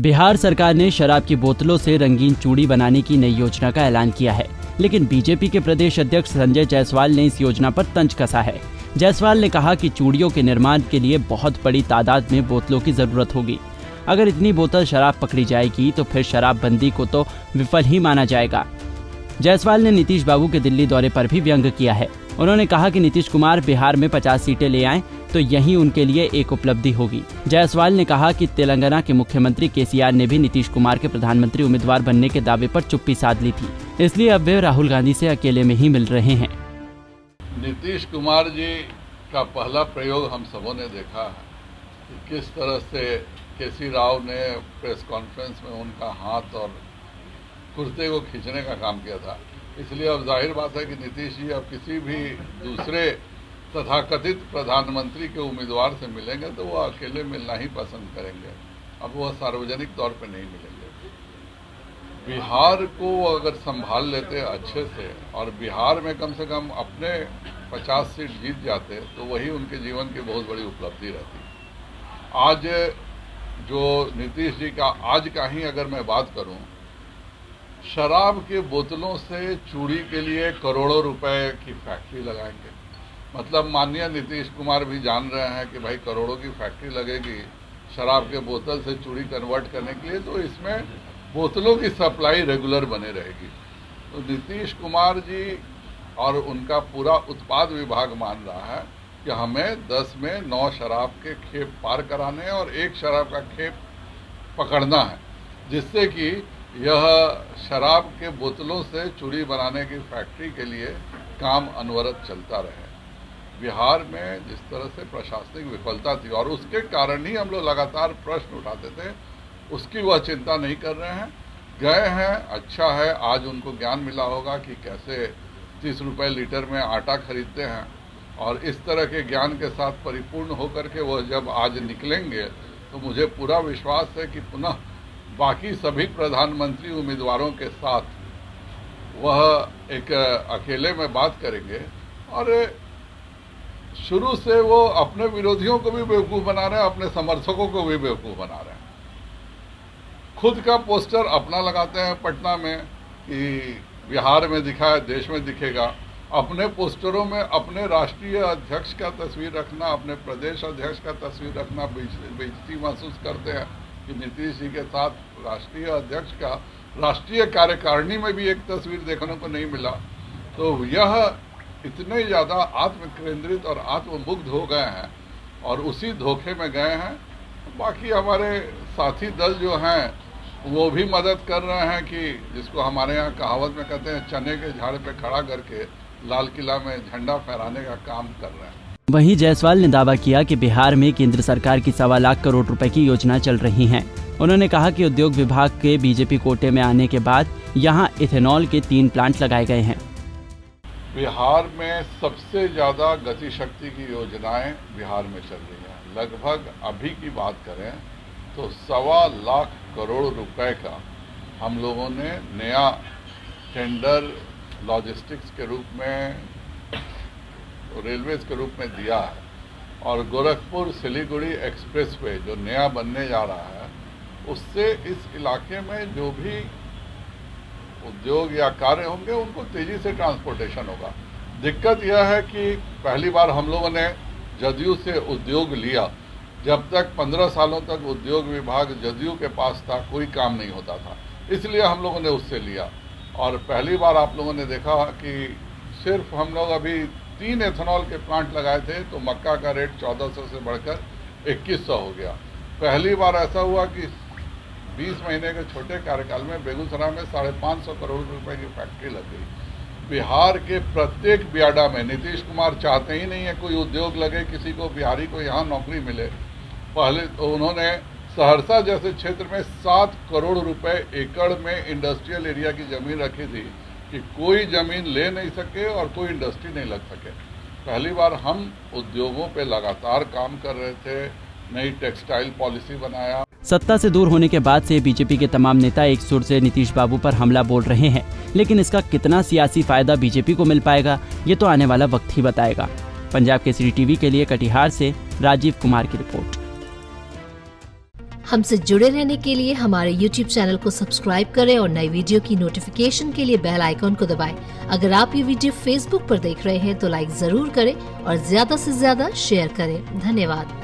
बिहार सरकार ने शराब की बोतलों से रंगीन चूड़ी बनाने की नई योजना का ऐलान किया है, लेकिन बीजेपी के प्रदेश अध्यक्ष संजय जायसवाल ने इस योजना पर तंज कसा है। जायसवाल ने कहा कि चूड़ियों के निर्माण के लिए बहुत बड़ी तादाद में बोतलों की जरूरत होगी। अगर इतनी बोतल शराब पकड़ी जाएगी तो फिर शराबबंदी को तो विफल ही माना जाएगा। जायसवाल ने नीतीश बाबू के दिल्ली दौरे पर भी व्यंग किया है। उन्होंने कहा कि नीतीश कुमार बिहार में 50 सीटें ले आएं तो यही उनके लिए एक उपलब्धि होगी। जायसवाल ने कहा कि तेलंगाना के मुख्यमंत्री केसीआर ने भी नीतीश कुमार के प्रधानमंत्री उम्मीदवार बनने के दावे पर चुप्पी साध ली थी, इसलिए अब वे राहुल गांधी से अकेले में ही मिल रहे हैं। नीतीश कुमार जी का पहला प्रयोग हम सबों ने देखा है कि किस तरह से केसी राव ने प्रेस कॉन्फ्रेंस में उनका हाथ और कुर्ते को खींचने का काम किया था। इसलिए अब जाहिर बात है कि नीतीश जी अब किसी भी दूसरे तथाकथित प्रधानमंत्री के उम्मीदवार से मिलेंगे तो वो अकेले मिलना ही पसंद करेंगे। अब वह सार्वजनिक तौर पे नहीं मिलेंगे। बिहार को अगर संभाल लेते अच्छे से और बिहार में कम से कम अपने 50 सीट जीत जाते तो वही उनके जीवन की बहुत बड़ी उपलब्धि रहती। आज जो नीतीश जी का आज का ही अगर मैं बात करूं, शराब के बोतलों से चूड़ी के लिए करोड़ों रुपए की फैक्ट्री लगाएंगे। मतलब माननीय नीतीश कुमार भी जान रहे हैं कि भाई करोड़ों की फैक्ट्री लगेगी शराब के बोतल से चूड़ी कन्वर्ट करने के लिए, तो इसमें बोतलों की सप्लाई रेगुलर बने रहेगी। तो नीतीश कुमार जी और उनका पूरा उत्पाद विभाग मान रहा है कि हमें 10 में 9 शराब के खेप पार कराने और 1 शराब का खेप पकड़ना है, जिससे कि यह शराब के बोतलों से चूड़ी बनाने की फैक्ट्री के लिए काम अनवरत चलता रहे। बिहार में जिस तरह से प्रशासनिक विफलता थी और उसके कारण ही हम लोग लगातार प्रश्न उठाते थे, उसकी वह चिंता नहीं कर रहे हैं। गए हैं, अच्छा है, आज उनको ज्ञान मिला होगा कि कैसे 30 रुपये लीटर में आटा खरीदते हैं और इस तरह के ज्ञान के साथ परिपूर्ण होकर के वह जब आज निकलेंगे तो मुझे पूरा विश्वास है कि पुनः बाकी सभी प्रधानमंत्री उम्मीदवारों के साथ वह एक अकेले में बात करेंगे। और शुरू से वो अपने विरोधियों को भी बेवकूफ़ बना रहे हैं, अपने समर्थकों को भी बेवकूफ़ बना रहे हैं। खुद का पोस्टर अपना लगाते हैं पटना में कि बिहार में दिखा है देश में दिखेगा। अपने पोस्टरों में अपने राष्ट्रीय अध्यक्ष का तस्वीर रखना, अपने प्रदेश अध्यक्ष का तस्वीर रखना बेइज्जती महसूस करते हैं कि नीतीश जी के साथ राष्ट्रीय अध्यक्ष का राष्ट्रीय कार्यकारिणी में भी एक तस्वीर देखने को नहीं मिला। तो यह इतने ज़्यादा आत्मकेंद्रित और आत्ममुग्ध हो गए हैं और उसी धोखे में गए हैं। बाकी हमारे साथी दल जो हैं वो भी मदद कर रहे हैं कि जिसको हमारे यहाँ कहावत में कहते हैं चने के झाड़ पे खड़ा करके लाल किला में झंडा फहराने का काम कर रहे हैं। वहीं जायसवाल ने दावा किया कि बिहार में केंद्र सरकार की 1.25 लाख करोड़ रुपए की योजना चल रही है। उन्होंने कहा कि उद्योग विभाग के बीजेपी कोटे में आने के बाद यहाँ इथेनॉल के 3 प्लांट लगाए गए हैं। बिहार में सबसे ज़्यादा गति शक्ति की योजनाएं बिहार में चल रही हैं। लगभग अभी की बात करें तो 1.25 लाख करोड़ रुपए का हम लोगों ने नया टेंडर लॉजिस्टिक्स के रूप में, रेलवेज के रूप में दिया है। और गोरखपुर सिलीगुड़ी एक्सप्रेसवे जो नया बनने जा रहा है, उससे इस इलाके में जो भी उद्योग या कार्य होंगे उनको तेजी से ट्रांसपोर्टेशन होगा। दिक्कत यह है कि पहली बार हम लोगों ने जदयू से उद्योग लिया। जब तक 15 सालों तक उद्योग विभाग जदयू के पास था कोई काम नहीं होता था, इसलिए हम लोगों ने उससे लिया। और पहली बार आप लोगों ने देखा कि सिर्फ हम लोग अभी 3 एथेनॉल के प्लांट लगाए थे तो मक्का का रेट 1400 से बढ़कर 2100 हो गया। पहली बार ऐसा हुआ कि 20 महीने के छोटे कार्यकाल में बेगूसराय में 550 करोड़ रुपए की फैक्ट्री लग गई। बिहार के प्रत्येक बियाडा में नीतीश कुमार चाहते ही नहीं है कोई उद्योग लगे, किसी को बिहारी को यहाँ नौकरी मिले। पहले तो उन्होंने सहरसा जैसे क्षेत्र में 7 करोड़ रुपए एकड़ में इंडस्ट्रियल एरिया की जमीन रखी थी कि कोई जमीन ले नहीं सके और कोई इंडस्ट्री नहीं लग सके। पहली बार हम उद्योगों पे लगातार काम कर रहे थे, नई टेक्सटाइल पॉलिसी बनाया। सत्ता से दूर होने के बाद से बीजेपी के तमाम नेता एक सुर से नीतीश बाबू पर हमला बोल रहे हैं, लेकिन इसका कितना सियासी फायदा बीजेपी को मिल पाएगा ये तो आने वाला वक्त ही बताएगा। पंजाब केसरी टीवी के लिए कटिहार से राजीव कुमार की रिपोर्ट। हमसे जुड़े रहने के लिए हमारे YouTube चैनल को सब्सक्राइब करें और नई वीडियो की नोटिफिकेशन के लिए बेल आइकॉन को दबाएं। अगर आप ये वीडियो Facebook पर देख रहे हैं तो लाइक जरूर करें और ज्यादा से ज्यादा शेयर करें। धन्यवाद।